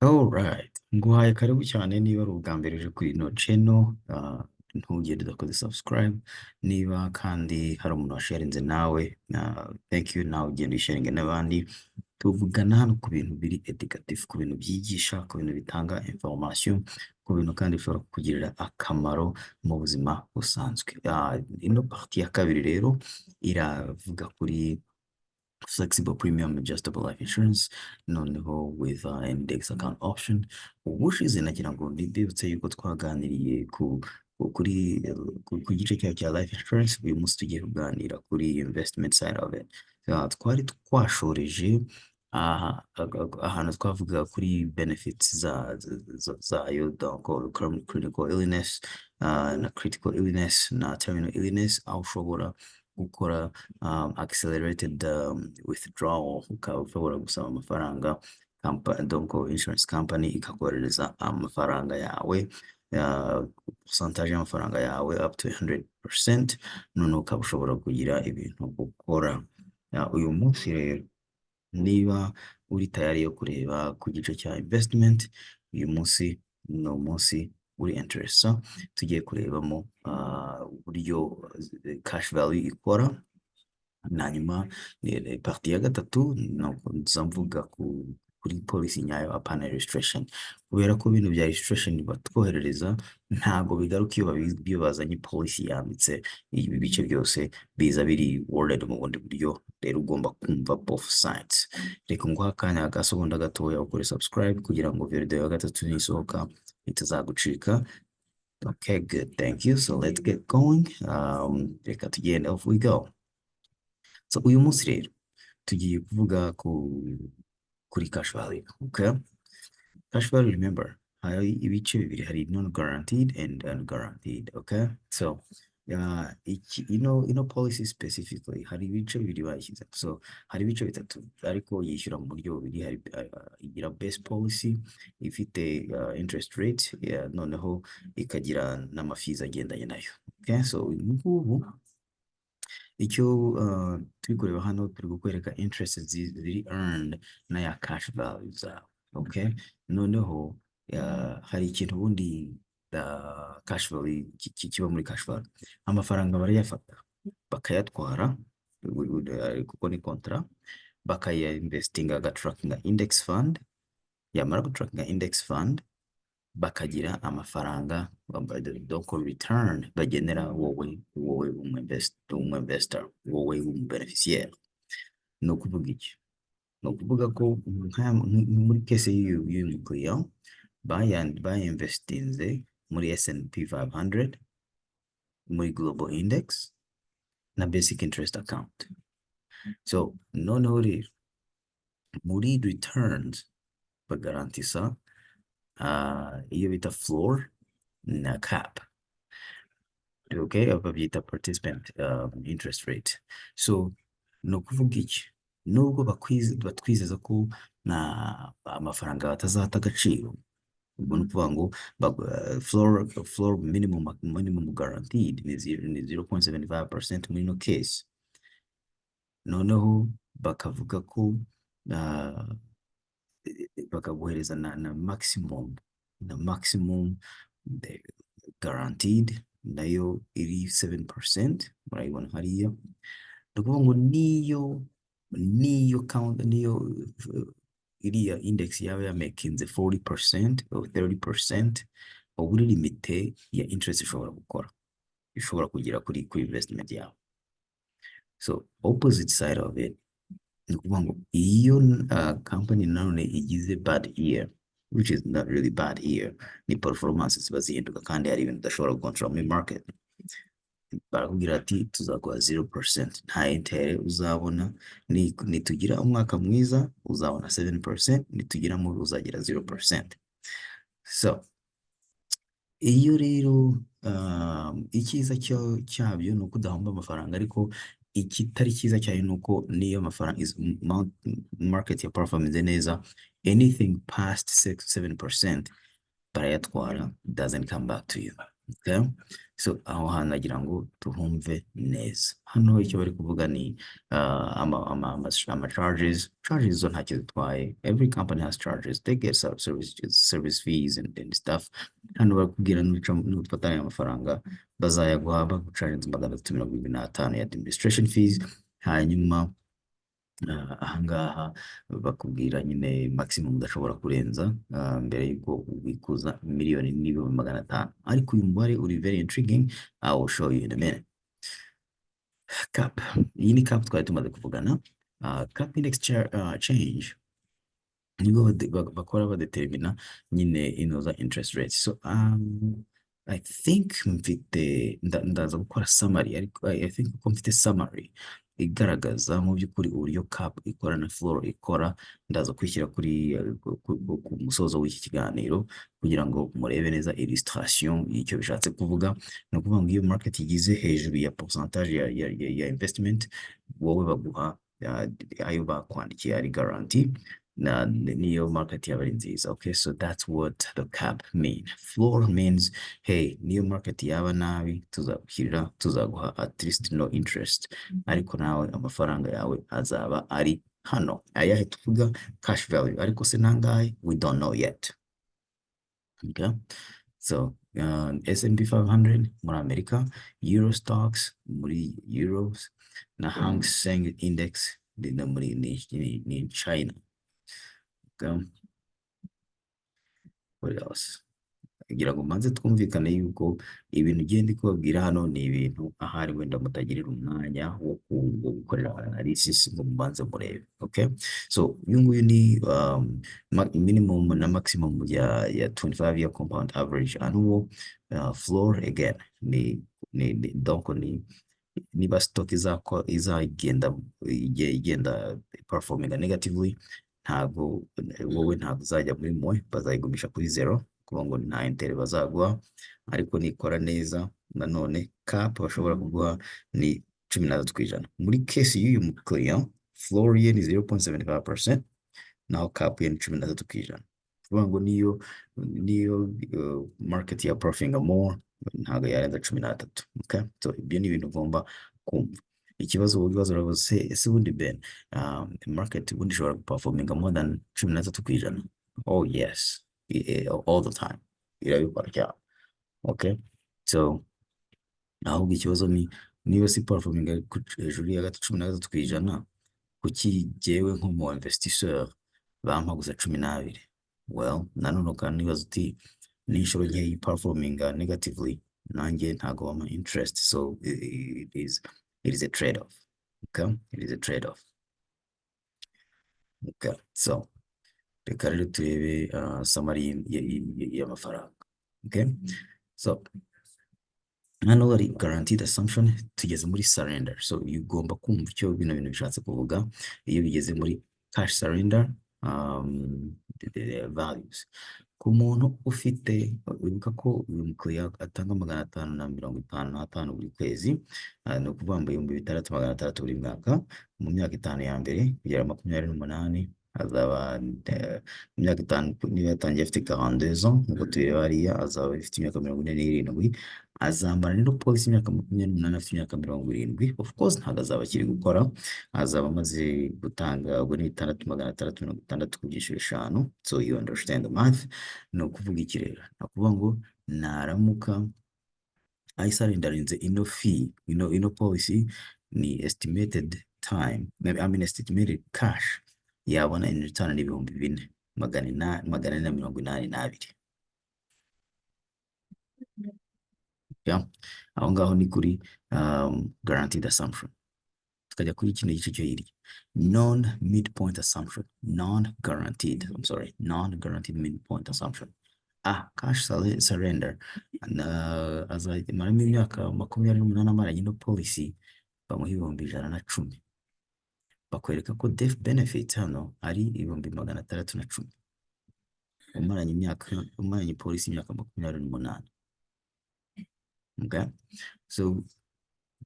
Alright, nguhaye karibu cyane niba ari ubwa mbere uje kuri ino channel, ntugende udakoze subscribe, niba kandi hari umuntu washarinze nawe, thank you, nawe ugenda usharinge n'abandi. Tuvugana hano ku bintu biri educative, ku bintu byigisha, ku bintu bitanga information, ku bintu kandi bishobora kukugirira akamaro mu buzima busanzwe. Ino partie ya kabiri rero iravuga kuri flexible premium adjustable life insurance, noneho with index account option. Ubushize nagira ngo ndibutse yuko twaganiriye ku gice cyayo cya life insurance. Uyu munsi tugiye kuganira kuri investment side of it. Twari twashoreje ahantu twavuga kuri benefits zayo, donc critical illness, na critical illness na terminal illness, aho ushobora gukora accelerated withdrawal, ukaba ushobora gusaba amafaranga, donc insurance company ikakoherereza amafaranga yawe, percentage y'amafaranga yawe up to 100%, none ukaba ushobora kugira ibintu ukora. Uyu munsi rero niba uri tayari yo kureba ku gice cya investment, uyu munsi ni umunsi uri interesa, tugiye kurebamo uburyo cash value ikora. Hanyuma partie ya gatatu nzamvuga kuri policy nyayo apana registration, kubera ko ibintu bya registration batwoherereza ntago bigaruka iyo bazanye policy yanditse. Ibi bice byose biza biri worded mu bundi buryo, rero ugomba kumva both sides. Reka nguha akanya gasegonda gatoya ukore subscribe kugira ngo video ya gatatu nisohoka itazagucika. Okay, good, thank you. So let's get going. Reka tugende, off we go. So uyu munsi rero tugiye kuvuga kuri cash value. Okay, cash value, remember, hari ibice bibiri, hari non guaranteed and unguaranteed. Okay, so policy specifically hari ibice bibiri bayishyize. So hari ibice bitatu ariko yishyura mu buryo bubiri. Hari igira base policy ifite interest rate, noneho ikagira n'amafizi agendanye nayo. Okay, so uyu ngubu icyo turi kureba hano, turi kukwereka interest ziri earned na ya cash value zawe. Okay, noneho hari ikintu ubundi cash value kiba muri cash value. Amafaranga barayafata bakayatwara kuko ni kontra, bakaya investinga agatrackinga index fund, yamara gutrackinga index fund bakagira amafaranga, donc return bagenera wowe investor, wowe beneficiaire. No kuvuga iki? No kuvuga ko muri case y'uyu mukiriya bayinvestinze muri S&P 500, muri global index na basic interest account. So noneho rero muri returns bagarantisa iyo bita floor na cap. Okay, babyita participant interest rate. So no kuvuga iki? Nubwo batwizeza ko na amafaranga batazata agaciro, ubwo nukuvuga ngo floor minimum guaranteed ni 0.75% muri no case. Noneho bakavuga ko bakaguhereza na maximum guaranteed nayo iri 7%, murayibona hariya. Ndakuvuga ngo niyo iriya index yawe ya makinze 40% or 30%, uburi limite ya interest ishobora gukora, ishobora kugira kuri investment yawe. So opposite side of it, ndakuvuga ngo iyo company nanone igize bad year, which is not really bad year, ni performance ziba zihinduka kandi hari ibintu udashobora gucontrol muri market, barakubwira ati tuzaguha 0%, nta intere uzabona, nitugira umwaka mwiza uzabona 7%, nitugira mubi uzagira 0%. So iyo rero icyiza cyabyo ni uko udahomba amafaranga, ariko ikitari cyiza cyane ni uko niyo amafaranga market ya performance neza, anything past 6-7% barayatwara, doesn't come back to you. Okay? So aho hantu nagira ngo tuhumve neza. Hano icyo bari kuvuga ni ama charges. Charges zo ntacyo zitwaye. Every company has charges. They get service fees and stuff. Hano barakubwira n'ufatanya amafaranga bazayaguha bagucarinze 325 ya administration fees. Hanyuma ahangaha bakubwira nyine maximum udashobora kurenza mbere yuko ubikuza miliyoni n'ibihumbi 500. Ariko uyu mubare uri very intriguing. I will show you in a minute. Cap. Iyi ni cap twari tumaze kuvugana. Cap index change nibo bakora badetermina nyine inoza interest rates. So I think mfite ndaza gukora summary, ariko I think ko mfite summary igaragaza mu by'ukuri uburyo cap ikora na floor ikora. Ndaza kwishyira kuri ku musozo w'iki kiganiro kugira ngo murebe neza illustration y'icyo bishatse kuvuga. No kuvuga ngo iyo market igize hejuru ya percentage ya investment, wowe baguha ayo bakwandikiye ari guarantee na niyo market yaba ari nziza. Okay, so that's what the cap mean. Floor means hey, niyo market yaba nabi tuzagushyirira, tuzaguha at least no interest, ariko nawe amafaranga yawe azaba ari hano. Ayahe tuvuga cash value, ariko se nangahe we don't know yet. Okay, so S&P 500 muri Amerika, Euro stocks muri Euros, na Hang Seng Index ni China. Okay. What else? Kugira ngo manze twumvikane yuko ibintu ugenda kubabwira hano ni ibintu ahari wenda mutagirira umwanya wo gukorera analysis ngo mubanze murebe. Okay, so uyu nguyu ni minimum na maximum ya 25 year compound average annual. Floor again ni donc niba stock izagenda performing negatively, ntabwo wowe ntabwo uzajya muri mwe, bazayigumisha kuri zero kuko ngo nta intere bazaguha. Ariko nikora neza nanone cap bashobora kuguha ni 13%. Muri case y'uyu mukiriya floor ye ni 0.75%, naho cap ye ni 13%. Kuvuga ngo niyo market ya performing more ntabwo yarenza 13. Okay, so ibyo ni ibintu ugomba kumva. Ikibazo urabaze ese ubundi Ben, market ubundi ishobora performing more than 13%? Oh yes, all the time irabikora cyane. Okay, so ahubwo ikibazo ni niba si performing hejuru ya 13%, kuki jyewe nk'umu investisseur bampa gusa 12? Well, nanone kandi nibaza uti n'inshuro nke performing negatively, nanjye ntago bampa interest. So it is a trade-off. Okay, it is a trade-off. Okay, so reka rero turebe summary y'amafaranga. Okay, so hano hari guaranteed assumption, tugeze muri surrender. So ugomba kumva icyo bino bintu bishatse kuvuga iyo bigeze muri cash surrender values. Ku muntu ufite, wibuka ko uyu mukiriya atanga 555 buri kwezi, no kuvuga ngo 6,600 buri mwaka. Mu myaka 5 ya mbere kugera 28 azaba mu myaka 5 niba yatangiye afite 42 ans, nk'uko tureba hariya azaba afite imyaka 47. Azambara rero polisi imyaka 28 afite imyaka 70. Of course ntabwo azaba akiri gukora, azaba amaze gutanga ubwo ni 6,660 ku byiciro 5. So you understand the math. No kuvuga iki rero, nakuvuga ngo naramuka ayisarindarinze ino fee, ino policy, ni estimated time, I mean estimated cash yabona in return ni 4,482. Yeah, aho ngaho ni kuri guaranteed assumption. Tukajya kuri kino gice cyo hirya, non midpoint assumption, non-guaranteed midpoint assumption. Cash surrender azamaramo imyaka 28 amaranye no policy, bamuha 110. Bakwereka ko death benefit hano ari 610. Umaranye policy imyaka 28. Okay, so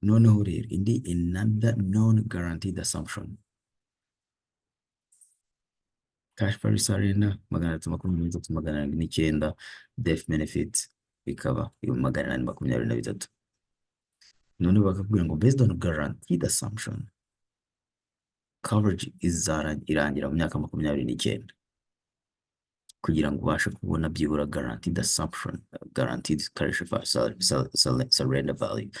noneho rero indi another non-guaranteed assumption, cash value surrender 339, death benefit bikaba 823. none bakakubwira ngo based on guaranteed assumption coverage irangira mu myaka 29 kugira ngo ubashe kubona byibura guaranteed assumption, guaranteed surrender value.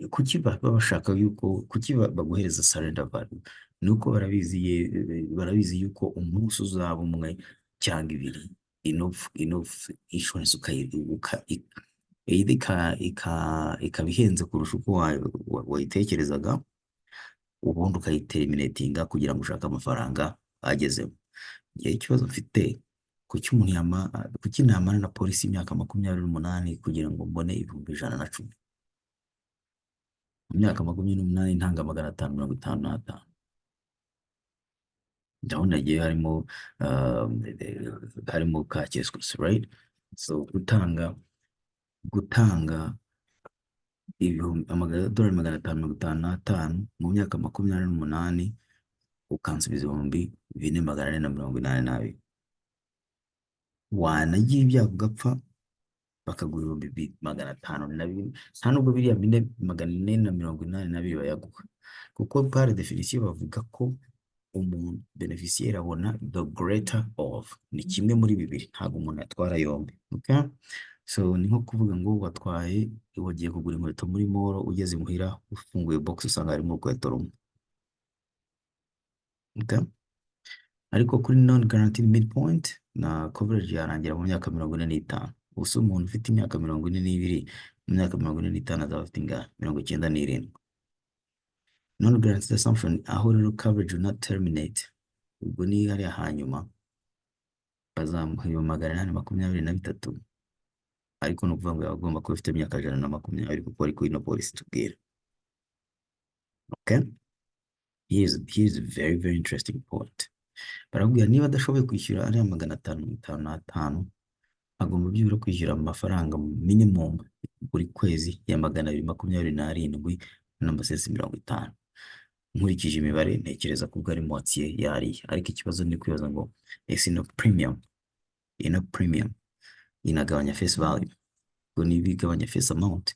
Kuki baba bashaka yuko, kuki baguhereza surrender value? Nuko barabizi yuko umunsi uzaba umwe cyangwa ibiri enough insurance ikaba ihenze kurusha uko wayitekerezaga, ubundi ukayiterminatinga kugira ngo ushake amafaranga agezemo. Ikibazo mfite, kuki namara na polisi imyaka 28 kugira ngo mbone 110? Mu myaka 28 ntanga 555. Ndabona igihe harimo ka keskusi, right? So gutanga $555 mu myaka 28 ukansubiza 4,482. Wanagira ibyago ugapfa bakaguha 500 nta nubwo biriya 482 bayaguha, kuko par definition bavuga ko umuntu beneficiaire abona the greater of, ni kimwe muri bibiri, ntabwo umuntu yatwara yombi. Okay, so ni nko kuvuga ngo wagiye kugura inkweto muri mall, ugeze imuhira ufunguye box usanga harimo urukweto rumwe. Okay, ariko kuri non guaranteed midpoint na coverage yarangira mu myaka 45. Ubuso umuntu ufite imyaka 42, mu myaka 45 azaba afite 97. Non guaranteed assumption, aho rero coverage will not terminate, ubwo ni hariya hanyuma bazamuha 823, ariko no kuvuga ngo agomba kuba afite imyaka 120 kuko ariko ino policy tubwira. Okay, here's a very very interesting point. Barabwira niba adashoboye kwishyura ariya 555, agomba byibura kwishyura amafaranga minimum buri kwezi ya 227 n'amasesi 50. Nkurikije imibare ntekereza ko bwari moitié yari, ariko ikibazo ni kwibaza ngo ino premium inagabanya face value, ngo nibigabanya face amount,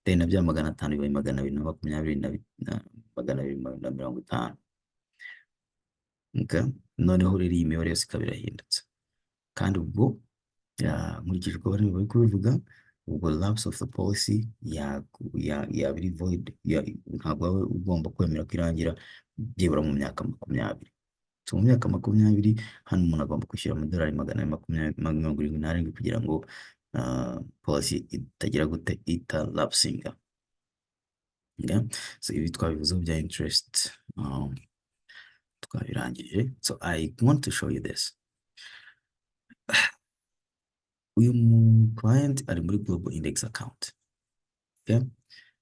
then nabya 500 bibaye 220 na 250. Okay, noneho rero iyi mibare yose ikaba irahindutse, kandi ubwo nkurikije uko bari kubivuga, ubwo lapse of the policy yabiri void, ntabwo wawe ugomba kwemera kwirangira byibura mu myaka 20. So mu myaka 20 hano umuntu agomba kwishyura $427 kugira ngo policy itagira gute lapsinga. Okay, so ibi twabivuzeho bya interest twabirangije. So I want to show you this. Uyu client ari muri global index account. Okay,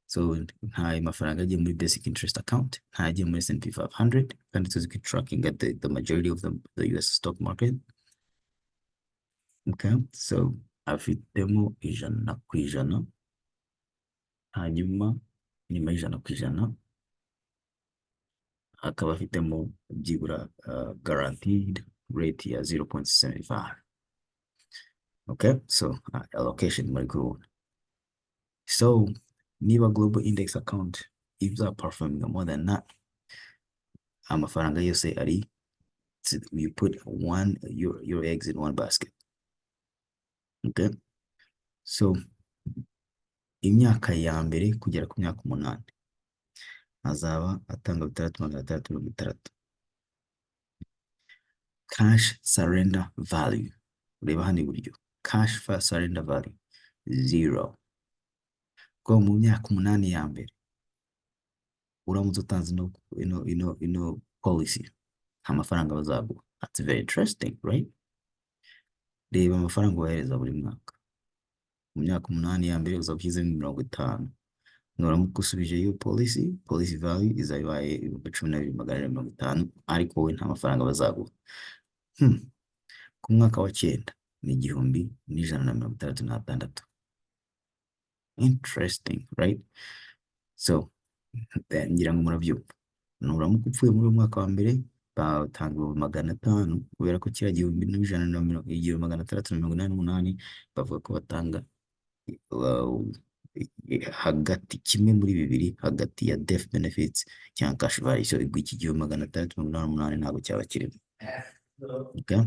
so nta mafaranga agiye muri basic interest account, nta agiye muri S&P 500, kandi tuzi ko tracking at the majority of the US stock market. Okay, so afitemo 100%, hanyuma nyuma y'100% akaba afitemo byibura guaranteed rate ya 0.75. Okay, so allocation muri kubona. So niba global index account iza performing more than that, amafaranga yose ari, you put your eggs in one basket. Okay, so imyaka ya mbere kugera ku myaka 8 azaba atanga 6,660. Cash surrender value, ureba hano iburyo, cash for surrender value 0. Ko mu myaka 8 ya mbere uramutse utanze ino policy, amafaranga bazaguha. That's very interesting, right? Reba amafaranga wohereza buri mwaka, mu myaka 8 ya mbere uzabyize 50. Nuramuka usubije iyo policy value izabaye 12,450, ariko wowe nta mafaranga bazaguha. Ku mwaka wa 9 ni 1,166. Interesting, right? So ngira ngo murabyumva, nuramuka upfuye muri mwaka wa mbere batanga 500, kubera ko kira 1,688 bavuga ko batanga uh, hagati kimwe muri bibiri hagati ya death benefits cyangwa cash value. So iki gihumbi magana atandatu mirongo inani n'umunani ntabwo cyaba kirimo. Okay?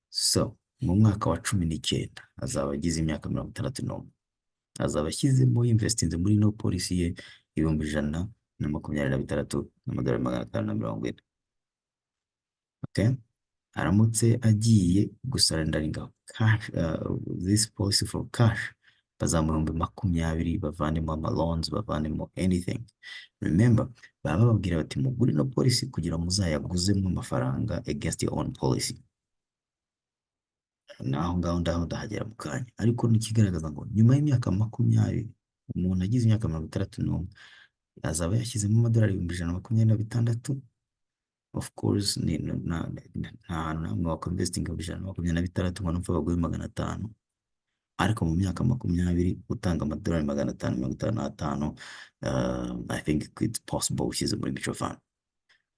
So mu mwaka wa 19 azaba agize imyaka 61, azaba ashyizemo investinze muri no policy ye ibihumbi 126 n'amadolari 540. Okay? Aramutse agiye gusarendaringa cash, this policy for cash, bazamuha 20 bavanemo ama loans, bavanemo anything. Remember, baba babwira bati mugure no policy kugira muzayaguzemo amafaranga against your own policy. Naho ngaho ndahagera mu kanya, ariko nikigaragaza ngo nyuma y'imyaka 20 umuntu agize imyaka 61 azaba yashyizemo amadolari 126. Of course ni nta namwe wakonvestinga 126 ngo numva baguye 500, ariko mu myaka 20 utanga amadolari 555, I think it's possible ushyize muri mutual fund.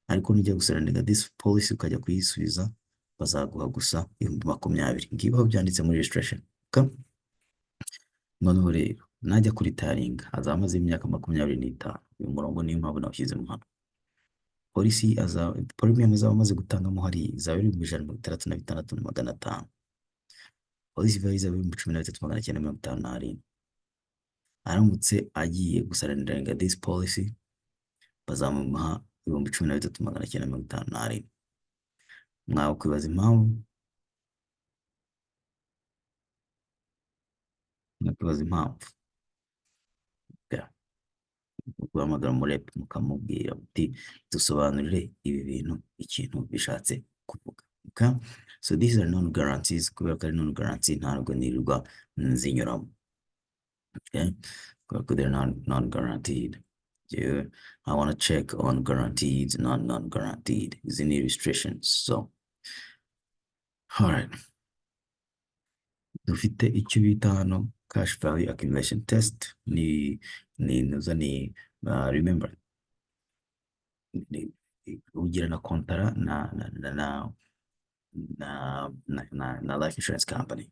Ariko nujya gusaranira this policy ukajya kuyisubiza bazaguha gusa 20,000. Ngibaho byanditse muri registration. Okay? Noneho rero najya kuri taringa azamaze imyaka 25, uyu murongo niyo mpamvu nawushyize mu hano. Policy premium azaba amaze gutangamo hari izaba iri 166,500. Policy value izaba iri 13,957. Aramutse agiye gusaranira this policy bazamuha 13,957. Mwawe kwibaza impamvu? Nakwibaza impamvu. Guhamagara umurep mukamubwira uti dusobanurire ibi bintu ikintu bishatse kuvuga. Okay? So these are non guarantees. Kubera ko ari non guarantee ntabwo nirirwa nzinyuramo. Okay? Kubera ko they're non guaranteed. Yeah. I want to check on guaranteed, non guaranteed. Is any restrictions? So all right. Dufite icyo bita hano cash value accumulation test. Remember, ugira na kontara na life insurance company.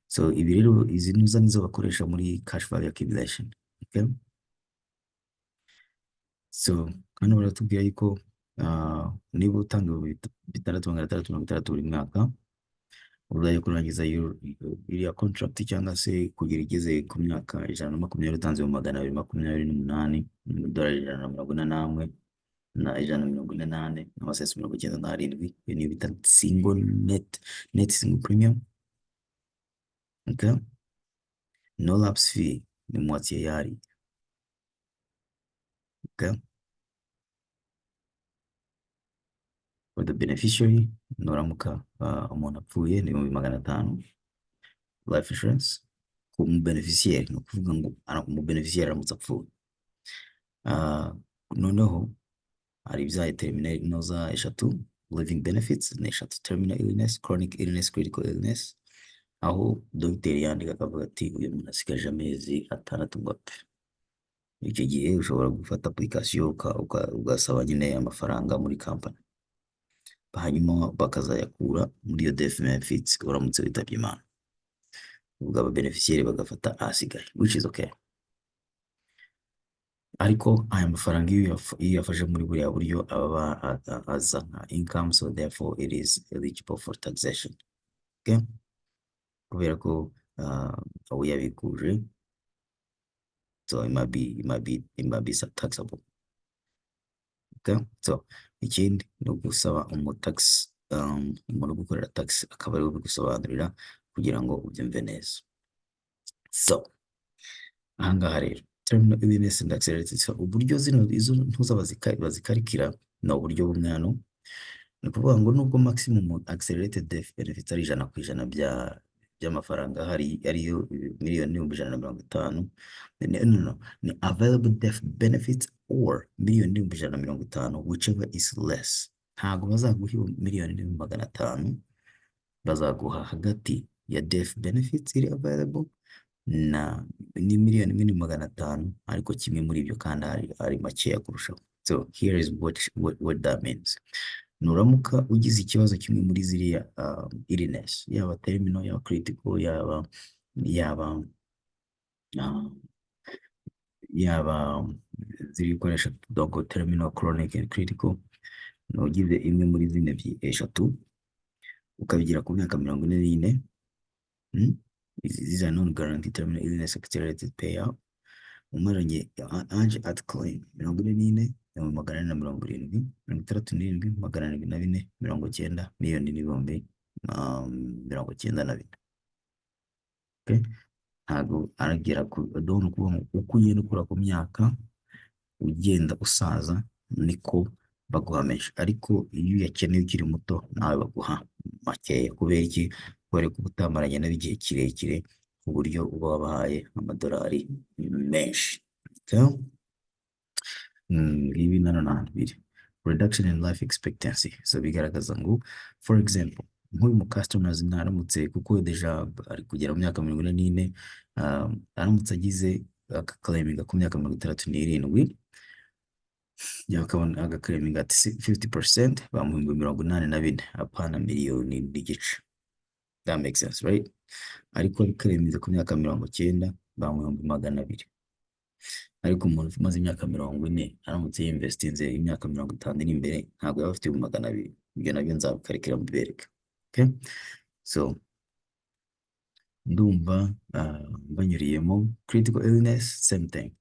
So ibi rero izi nizo bakoresha muri cash value accumulation. Okay? So hano baratubwira yuko niba utanga 6,660 buri mwaka, uzajya kurangiza iriya contract cyangwa se kugira igeze ku myaka 120 utanze mu 228 $141 na 148 n'amasesi 97. Iyo niyo bita single net single premium. Okay? No lapse fee ni moitié yari. Okay? For the beneficiary, nuramuka umuntu apfuye ni 500 life insurance ku beneficiary, no kuvuga ngo mu beneficiary aramutse apfuye. Noneho hari ibyaye terminal inoza 3 living benefits ni 3 terminal illness, chronic illness, critical illness, aho doctor yandika akavuga ati uyu muntu asigaje amezi 6 ngo apfe. Icyo gihe ushobora gufata application ugasaba nyine amafaranga muri company, hanyuma bakazayakura muri iyo death benefits uramutse witabye Imana. Ubwo aba beneficiary bagafata asigaye, which is okay. Ariko aya mafaranga iyo yafashe muri buriya buryo aba aza nka income, so therefore it is eligible for taxation. Okay? Kubera ko aho yabikuje, so it might be taxable. Okay? So ikindi no gusaba umutax, umuntu gukorera tax akaba ari gusobanurira kugira ngo ubyumve neza. So ahangaha rero terminal illness and accelerated, so uburyo izo ntuza bazikarikira na uburyo bumwe hano, ni kuvuga ngo nubwo maximum accelerated death benefits ari 100% by'amafaranga hari ariyo 1,150,000. No, ni available death benefits or 1,150,000, whichever is less. Ntago bazaguha 1,500,000, bazaguha hagati ya death benefits iri available na ni 1,500,000, ariko kimwe muri ibyo kandi ari makeya kurushaho. So here is what that means. Nuramuka ugize ikibazo kimwe muri ziriya illness, yaba terminal, yaba critical, yaba yaba ah, yaba ziri gukoresha dogo terminal chronic and critical, nugize imwe muri zine eshatu ukabigira ku myaka 44, these are non-guaranteed terminal illness accelerated payout. Umaranye age at claim 44, 470, 67, 704, 90 miliyoni n'ibihumbi 94. Okay? Ntabwo aragera ku don't kuba uko ugenda ukura ku myaka ugenda usaza niko baguha menshi, ariko iyo uyakeneye ukiri muto nawe baguha makeya. Kubera iki? Kubera ko utamaranye nabo igihe kirekire ku buryo uba wabahaye amadolari menshi. Ibi nanone biri reduction in life expectancy, so bigaragaza ngo for example nk'uyu mu customers naramutse, kuko deja ari kugera mu myaka 44, aramutse agize agaclaiminga ku myaka 67, yakabona agaclaiminga ati 50%, bamuhimba 84, apana miliyoni n'igice. That makes sense, right? Ariko claiminga ku myaka 90, bamuhimba 200. Ariko umuntu umaze imyaka 40 aramutse yinvestinze imyaka 50 iri imbere, ntabwo yaba afite 200. Ibyo nabyo nzabukarekera mubereka. Okay, so ndumva banyuriyemo critical illness, same thing.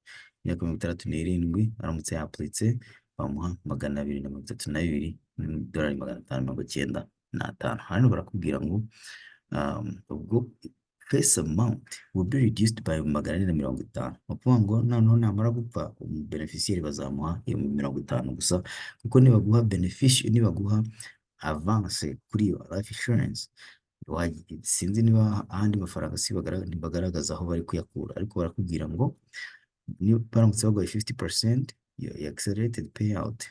Imyaka 67 aramutse yaplitse bamuha 232 dolari 595. Hano barakubwira ngo ubwo face amount will be reduced by 450. Ukuvuga ngo noneho namara gupfa beneficiary bazamuha 50 gusa, kuko nibaguha beneficiary, nibaguha avance kuri iyo life insurance, sinzi niba ahandi mafaranga si bagaragaza aho bari kuyakura, ariko barakubwira ngo niba baramutse baguha 50% ya accelerated payout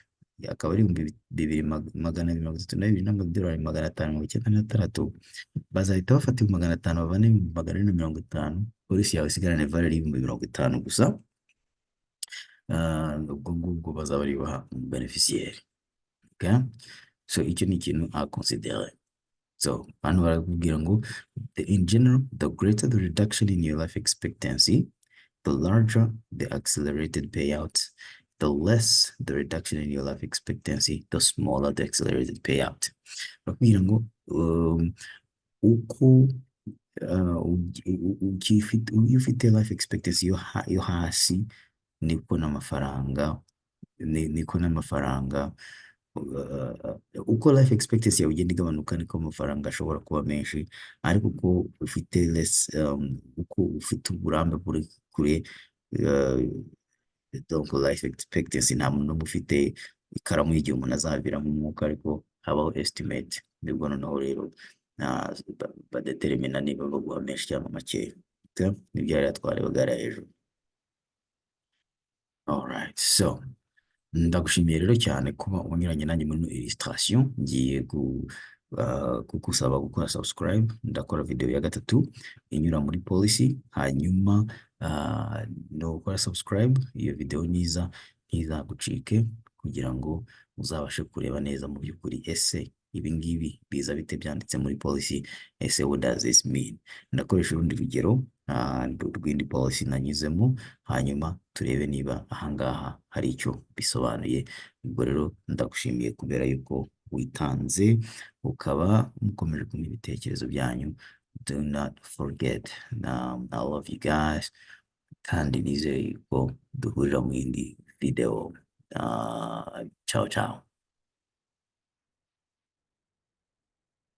akaba ari 2,232 n'amadolari 596, bazahita bafata 500 bavane 450, polisi yawe isigarane value 50 gusa. Ubwo ngubwo bazaba ari baha beneficiary. Okay, so icyo ni ikintu a consider. So hano barakubwira ngo in general, the greater the reduction in your life expectancy, the larger the accelerated payouts. The less the reduction in your life expectancy, the smaller the accelerated payout. Barakubwira ngo uko ufite life expectancy yo hasi, niko n'amafaranga uko life expectancy yawe igenda igabanuka, niko amafaranga ashobora kuba menshi. Ariko uko ufite less, uko ufite uburambe buri kure, donc life expectancy, nta muntu n'umwe ufite ikaramu y'igihe umuntu azaviramo umwuka, ariko habaho estimate. Nibwo noneho rero badetermina niba baguha menshi cyangwa makeya. Nibyo rero twarebaga hejuru. Alright, so ndagushimiye rero cyane kuba unyuranye nanjye muri illustration. Ngiye kukusaba gukora subscribe. Ndakora video ya gatatu inyura muri policy, hanyuma no gukora subscribe. Iyo video niza ntizagucike, kugira ngo uzabashe kureba neza mu by'ukuri ese ibi ngibi biza bite byanditse muri policy, ese what does this mean. Ndakoresha urundi rugero rw'indi policy nanyuzemo, hanyuma turebe niba ahangaha hari icyo bisobanuye. Ubwo rero ndagushimiye kubera yuko witanze ukaba mukomeje kumenya ibitekerezo byanyu. Do not forget, I love you guys, kandi nizeye yuko duhurira mu yindi video. Ciao ciao.